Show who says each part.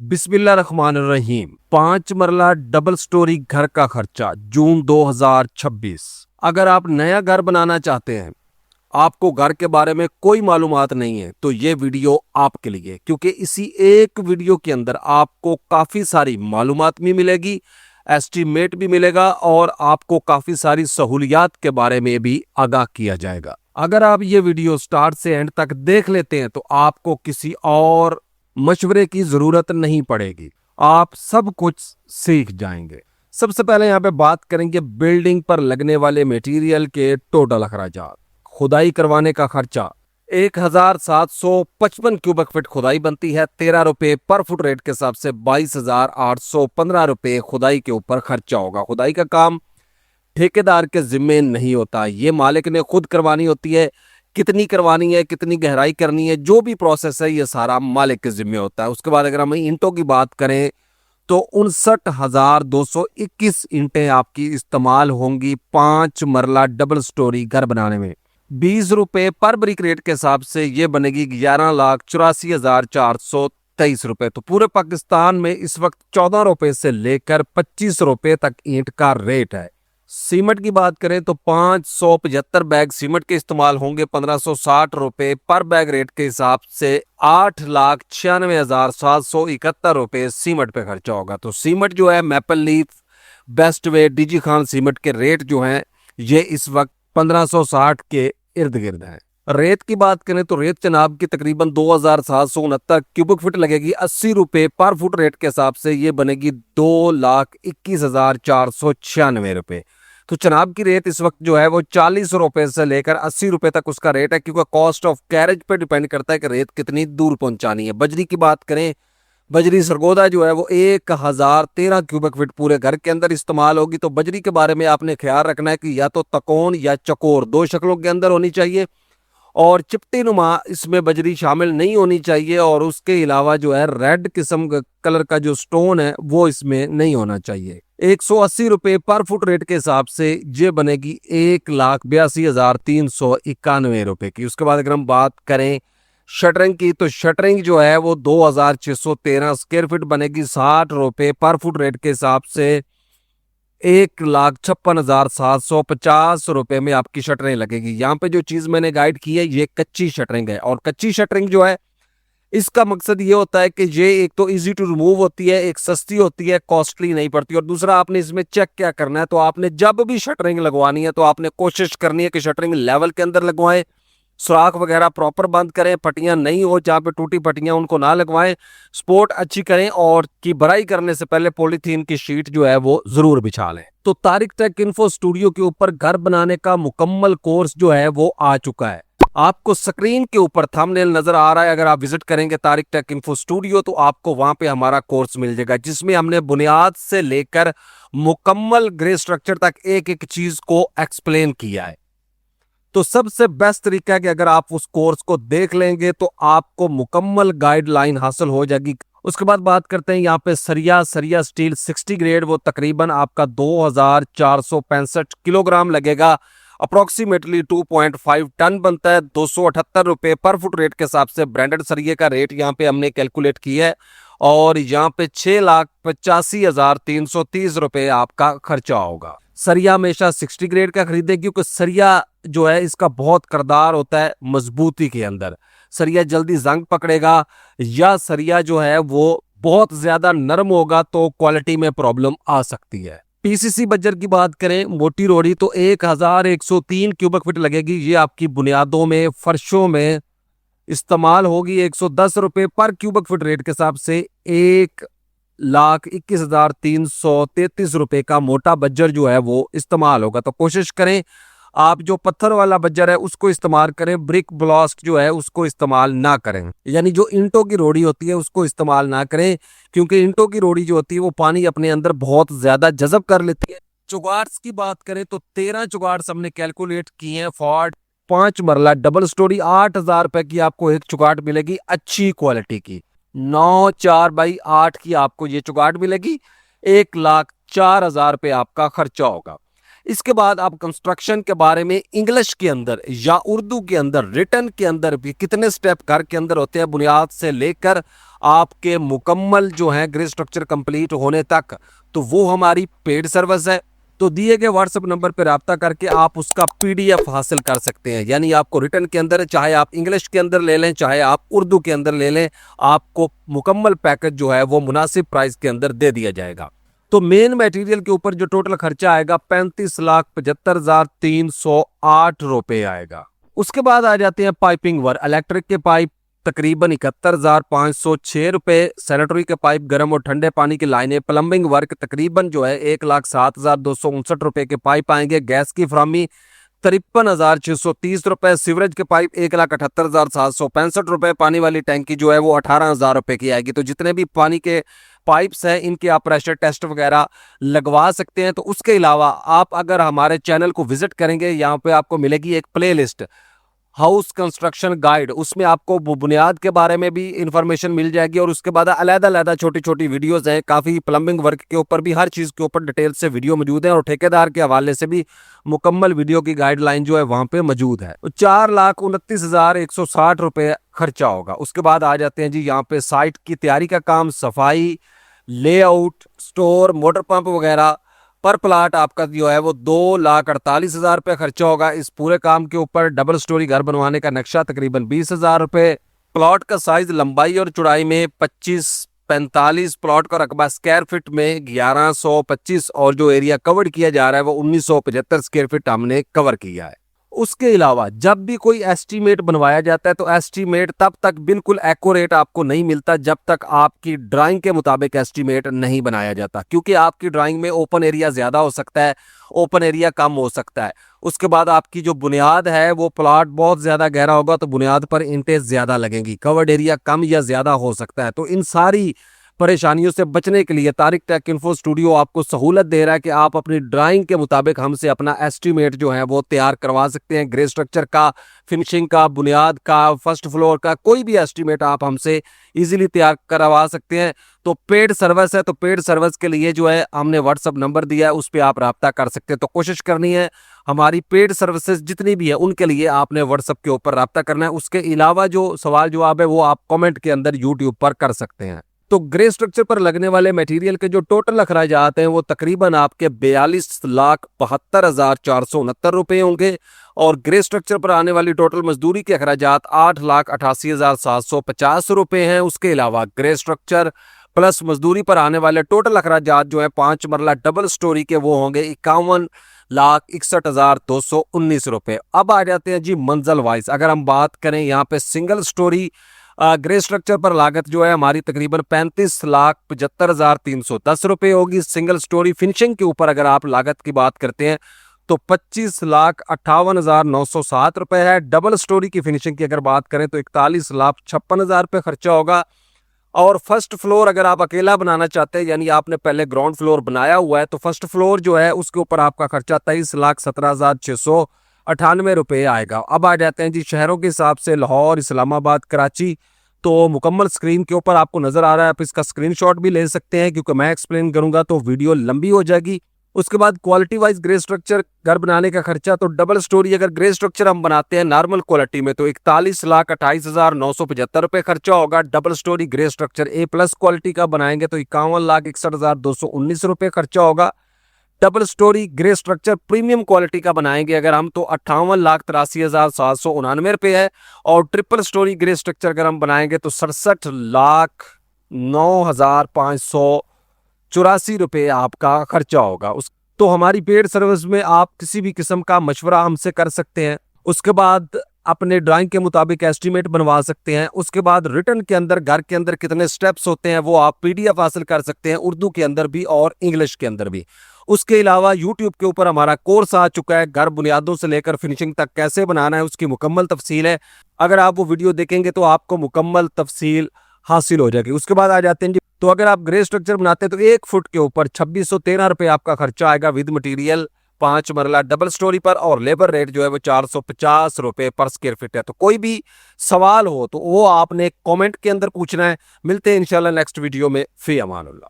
Speaker 1: बिस्मिल्लाहिर्रहमानिर्रहीम। 5 मरला double storey घर का खर्चा जून 2026। अगर आप नया घर बनाना चाहते हैं, आपको घर के बारे में कोई मालूमात नहीं है, तो ये वीडियो आपके लिए, क्योंकि इसी एक वीडियो के अंदर आपको काफी सारी मालूमात भी मिलेगी, एस्टीमेट भी मिलेगा और आपको काफी सारी सहूलियात के बारे में भी आगाह किया जाएगा। अगर आप ये वीडियो स्टार्ट से एंड तक देख लेते हैं तो आपको किसी और मशवरे की जरूरत नहीं पड़ेगी, आप सब कुछ सीख जाएंगे। सबसे पहले यहाँ पे बात करेंगे बिल्डिंग पर लगने वाले मटेरियल के टोटल अखराजात। खुदाई करवाने का खर्चा 1755 क्यूबिक फीट खुदाई बनती है। 13 रुपए पर फुट रेट के हिसाब से 22,815 रुपए खुदाई के ऊपर खर्चा होगा। खुदाई का काम ठेकेदार के जिम्मे नहीं होता, ये मालिक ने खुद करवानी होती है। कितनी करवानी है, कितनी गहराई करनी है, जो भी प्रोसेस है, ये सारा मालिक के जिम्मे होता है। उसके बाद अगर हम ईंटों की बात करें तो 59,221 ईंटें आपकी इस्तेमाल होंगी 5 मरला डबल स्टोरी घर बनाने में। 20 रुपए पर ब्रिक रेट के हिसाब से ये बनेगी 11,84,423 रुपए। तो पूरे पाकिस्तान में इस वक्त 14 रुपए से लेकर 25 रुपए तक ईंट का रेट है। सीमेंट की बात करें तो 575 बैग सीमेंट के इस्तेमाल होंगे 1560 रुपए पर बैग रेट के हिसाब से 8,96,771 रुपए सीमेंट पे खर्चा होगा। तो सीमेंट जो है maple leaf, best way, DG Khan cement के रेट जो हैं ये इस वक्त 1560 के इर्द गिर्द है। रेत की बात करें तो रेत चनाब की तकरीबन 2,769 क्यूबिक फीट लगेगी 80 रुपए पर फुट रेट के हिसाब से ये बनेगी 2,21,496 रुपए। तो चनाब की रेत इस वक्त जो है वो 40 रुपए से लेकर 80 रुपए तक उसका रेट है, क्योंकि कॉस्ट ऑफ कैरेज पे डिपेंड करता है कि रेत कितनी दूर पहुंचानी है। बजरी की बात करें, बजरी सरगोदा जो है वो 1,013 क्यूबिक फीट पूरे घर के अंदर इस्तेमाल होगी। तो बजरी के बारे में आपने ख्याल रखना है कि या तो तकोन या चकोर, दो शक्लों के अंदर होनी चाहिए और चिपटी नुमा इसमें बजरी शामिल नहीं होनी चाहिए। और उसके अलावा जो है रेड किस्म कलर का जो स्टोन है वो इसमें नहीं होना चाहिए। 180 रुपए पर फुट रेट के हिसाब से ये बनेगी 1,82,391 रुपए की। उसके बाद अगर हम बात करें शटरिंग की, तो शटरिंग जो है वो 2,613 स्क्वायर फीट बनेगी 60 रुपए पर फुट रेट के हिसाब से 1,56,750 रुपए में आपकी शटरिंग लगेगी। यहाँ पे जो चीज मैंने गाइड की है ये कच्ची शटरिंग है, और कच्ची शटरिंग जो है इसका मकसद ये होता है कि ये एक तो इजी टू रिमूव होती है, एक सस्ती होती है, कॉस्टली नहीं पड़ती। और दूसरा आपने इसमें चेक क्या करना है, तो आपने जब भी शटरिंग लगवानी है तो आपने कोशिश करनी है कि शटरिंग लेवल के अंदर लगवाएं, सुराख वगैरह प्रॉपर बंद करें, पट्टियां नहीं हो, जहाँ पे टूटी पट्टियां उनको ना लगवाएं, सपोर्ट अच्छी करें और की भराई करने से पहले पॉलीथीन की शीट जो है वो जरूर बिछा लें। तो तारिक टेक इन्फो स्टूडियो के ऊपर घर बनाने का मुकम्मल कोर्स जो है वो आ चुका है। आपको स्क्रीन के ऊपर थंबनेल नजर आ रहा है, अगर आप विजिट करेंगे तारिक टेक इन्फो स्टूडियो तो आपको वहां पे हमारा कोर्स मिल जाएगा, जिसमें हमने बुनियाद से लेकर मुकम्मल ग्रे स्ट्रक्चर तक एक एक चीज को एक्सप्लेन किया है। तो सबसे बेस्ट तरीका है कि अगर आप उस कोर्स को देख लेंगे तो आपको मुकम्मल गाइडलाइन हासिल हो जाएगी। उसके बाद बात करते हैं यहाँ पे सरिया स्टील 60 ग्रेड, वो तकरीबन आपका 2,465 किलोग्राम लगेगा, अप्रोक्सीमेटली 2.5 टन बनता है। 278 रुपए पर फुट रेट के हिसाब से ब्रांडेड सरिये का रेट यहाँ पे हमने कैलकुलेट किया है, और यहाँ पे 6,85,330 रुपए आपका खर्चा होगा। सरिया हमेशा 60 ग्रेड का खरीदे, क्योंकि सरिया जो है इसका बहुत करदार होता है मजबूती के अंदर। सरिया जल्दी जंग पकड़ेगा, या सरिया जो है वो बहुत ज्यादा नरम होगा तो क्वालिटी में प्रॉब्लम आ सकती है। पीसीसी बज्जर की बात करें, मोटी रोड़ी तो 1,103 क्यूबिक फीट लगेगी, ये आपकी बुनियादों में, फर्शों में इस्तेमाल होगी। 110 रुपए पर क्यूबिक फीट रेट के हिसाब से 1,21,333 रुपए का मोटा बज्जर जो है वो इस्तेमाल होगा। तो कोशिश करें आप जो पत्थर वाला बज्जर है उसको इस्तेमाल करें, ब्रिक ब्लास्ट जो है उसको इस्तेमाल ना करें, यानी जो ईंटों की रोड़ी होती है उसको इस्तेमाल ना करें, क्योंकि ईंटों की रोड़ी जो होती है वो पानी अपने अंदर बहुत ज्यादा जज़ब कर लेती है। चुगार्स की बात करें तो 13 चुगार्स हमने कैलकुलेट किए हैं फॉर 5 मरला डबल स्टोरी। 8,000 रुपए की आपको एक चुगाट मिलेगी अच्छी क्वालिटी की। 9 4x8 की आपको ये चुगाट मिलेगी, 1,04,000 रुपए आपका खर्चा होगा। इसके बाद आप कंस्ट्रक्शन के बारे में इंग्लिश के अंदर या उर्दू के अंदर रिटर्न के अंदर भी कितने स्टेप घर के अंदर होते हैं बुनियाद से लेकर आपके मुकम्मल जो है ग्रे स्ट्रक्चर कंप्लीट होने तक, तो वो हमारी पेड सर्विस है। तो दिए गए व्हाट्सएप नंबर पर रब्ता करके आप उसका पीडीएफ हासिल कर सकते हैं। यानी आपको रिटर्न के अंदर, चाहे आप इंग्लिश के अंदर ले लें चाहे आप उर्दू के अंदर ले लें, आपको मुकम्मल पैकेज जो है वो मुनासिब प्राइस के अंदर दे दिया जाएगा। तो मेन मटेरियल के ऊपर जो टोटल खर्चा आएगा 35,75,308 रुपए आएगा। उसके बाद आ जाते हैं पाइपिंग वर्क। इलेक्ट्रिक के पाइप तकरीबन 71,506 रुपए, सैनिटरी के पाइप गर्म और ठंडे पानी की लाइनें, प्लम्बिंग वर्क तकरीबन जो है 1,07,259 रुपए के पाइप आएंगे। गैस की फ्राहमी 53,630 रुपए, सीवरेज के पाइप 1,78,765 रुपए, पानी वाली टैंकी जो है वो 18,000 रुपए की आएगी। तो जितने भी पानी के पाइप्स हैं इनके आप प्रेशर टेस्ट वगैरह लगवा सकते हैं। तो उसके अलावा आप अगर हमारे चैनल को विजिट करेंगे, यहाँ पे आपको मिलेगी एक प्लेलिस्ट हाउस कंस्ट्रक्शन गाइड, उसमें आपको बुनियाद के बारे में भी इंफॉर्मेशन मिल जाएगी और उसके बाद अलग-अलग छोटी छोटी वीडियोस हैं, काफ़ी प्लम्बिंग वर्क के ऊपर भी हर चीज़ के ऊपर डिटेल से वीडियो मौजूद है और ठेकेदार के हवाले से भी मुकम्मल वीडियो की गाइडलाइन जो है वहाँ पे मौजूद है। 4,29,160 रुपये खर्चा होगा। उसके बाद आ जाते हैं जी यहाँ पे साइट की तैयारी का काम, सफाई, लेआउट, स्टोर, मोटर पंप वगैरह। पर प्लाट आपका जो है वो 2,48,000 रुपये खर्चा होगा इस पूरे काम के ऊपर। डबल स्टोरी घर बनवाने का नक्शा तकरीबन 20,000 रुपये। प्लॉट का साइज लंबाई और चौड़ाई में 25-45, प्लॉट का रकबा स्क्वायर फीट में 1125 और जो एरिया कवर किया जा रहा है वो 1975 स्क्वायर फीट हमने कवर किया है। उसके अलावा जब भी कोई एस्टीमेट बनवाया जाता है तो एस्टीमेट तब तक बिल्कुल एक्यूरेट आपको नहीं मिलता जब तक आपकी ड्राइंग के मुताबिक एस्टीमेट नहीं बनाया जाता, क्योंकि आपकी ड्राइंग में ओपन एरिया ज़्यादा हो सकता है, ओपन एरिया कम हो सकता है। उसके बाद आपकी जो बुनियाद है वो प्लॉट बहुत ज़्यादा गहरा होगा तो बुनियाद पर इंटें ज़्यादा लगेंगी, कवर्ड एरिया कम या ज़्यादा हो सकता है। तो इन सारी परेशानियों से बचने के लिए तारिक टेक इन्फो स्टूडियो आपको सहूलत दे रहा है कि आप अपनी ड्राइंग के मुताबिक हमसे अपना एस्टीमेट जो है वो तैयार करवा सकते हैं। ग्रे स्ट्रक्चर का, फिनिशिंग का, बुनियाद का, फर्स्ट फ्लोर का, कोई भी एस्टीमेट आप हमसे इजीली तैयार करवा सकते हैं। तो पेड सर्विस है, तो पेड सर्विस के लिए जो है हमने व्हाट्सअप नंबर दिया है, उस पर आप रब्ता कर सकते हैं। तो कोशिश करनी है हमारी पेड सर्विसेज जितनी भी है उनके लिए आपने व्हाट्सअप के ऊपर रब्ता करना है। उसके अलावा जो सवाल जवाब है वो आप कमेंट के अंदर यूट्यूब पर कर सकते हैं। तो ग्रे स्ट्रक्चर पर लगने वाले मटेरियल के जो टोटल अखराजात हैं वो तकरीबन आपके 42,72,469 रुपए होंगे और ग्रे स्ट्रक्चर पर आने वाली टोटल मजदूरी के अखराजात 8,88,750 रुपए हैं। उसके अलावा ग्रे स्ट्रक्चर प्लस मजदूरी पर आने वाले टोटल अखराजात जो है 5 मरला डबल स्टोरी के वो होंगे 51,61,219 रुपए। अब आ जाते हैं जी मंजिल वाइज। अगर हम बात करें यहाँ पे सिंगल स्टोरी ग्रे स्ट्रक्चर पर लागत जो है हमारी तकरीबन 35,75,310 रुपए होगी। सिंगल स्टोरी फिनिशिंग के ऊपर अगर आप लागत की बात करते हैं तो 25,58,907 रुपए है। डबल स्टोरी की फिनिशिंग की अगर बात करें तो 41,56,000 रुपए खर्चा होगा। और फर्स्ट फ्लोर अगर आप अकेला बनाना चाहते हैं, यानी आपने पहले ग्राउंड फ्लोर बनाया हुआ है, तो फर्स्ट फ्लोर जो है उसके ऊपर आपका खर्चा 23,17,698 रुपये आएगा। अब आ जाते हैं जी शहरों के हिसाब से, लाहौर, इस्लामाबाद, कराची। तो मुकम्मल स्क्रीन के ऊपर आपको नजर आ रहा है, आप इसका स्क्रीनशॉट भी ले सकते हैं क्योंकि मैं एक्सप्लेन करूंगा तो वीडियो लंबी हो जाएगी। उसके बाद क्वालिटी वाइज ग्रे स्ट्रक्चर घर बनाने का खर्चा, तो डबल स्टोरी अगर ग्रे स्ट्रक्चर हम बनाते हैं नॉर्मल क्वालिटी में तो 41,28,975 रुपये खर्चा होगा। Double storey grey structure A+ quality का बनाएंगे तो 51,61,219 रुपये खर्चा होगा। Double storey grey structure premium quality का बनाएंगे अगर हम तो 58,83,799 रुपये है। और ट्रिपल स्टोरी ग्रे स्ट्रक्चर अगर हम बनाएंगे तो 67,09,584 रुपये आपका खर्चा होगा। तो हमारी पेड सर्विस में आप किसी भी किस्म का मशवरा हमसे कर सकते हैं। उसके बाद अपने ड्राइंग के मुताबिक एस्टीमेट बनवा सकते हैं। उसके बाद रिटर्न के अंदर घर के अंदर कितने स्टेप्स होते हैं वो आप PDF हासिल कर सकते हैं, उर्दू के अंदर भी और इंग्लिश के अंदर भी। उसके अलावा यूट्यूब के ऊपर हमारा कोर्स आ चुका है, घर बुनियादों से लेकर फिनिशिंग तक कैसे बनाना है उसकी मुकम्मल तफसील है। अगर आप वो वीडियो देखेंगे तो आपको मुकम्मल तफसील हासिल हो जाएगी। उसके बाद आ जाते हैं जी, तो अगर आप ग्रे स्ट्रक्चर बनाते हैं तो 1 फुट के ऊपर 2613 रुपये आपका खर्चा आएगा विद मटीरियल 5 मरला डबल स्टोरी पर, और लेबर रेट जो है वो 450 रुपये पर स्क्वायर फीट है। तो कोई भी सवाल हो तो वो आपने कमेंट के अंदर पूछना है। मिलते हैं इंशाल्लाह नेक्स्ट वीडियो में। फी अमानुल्लाह।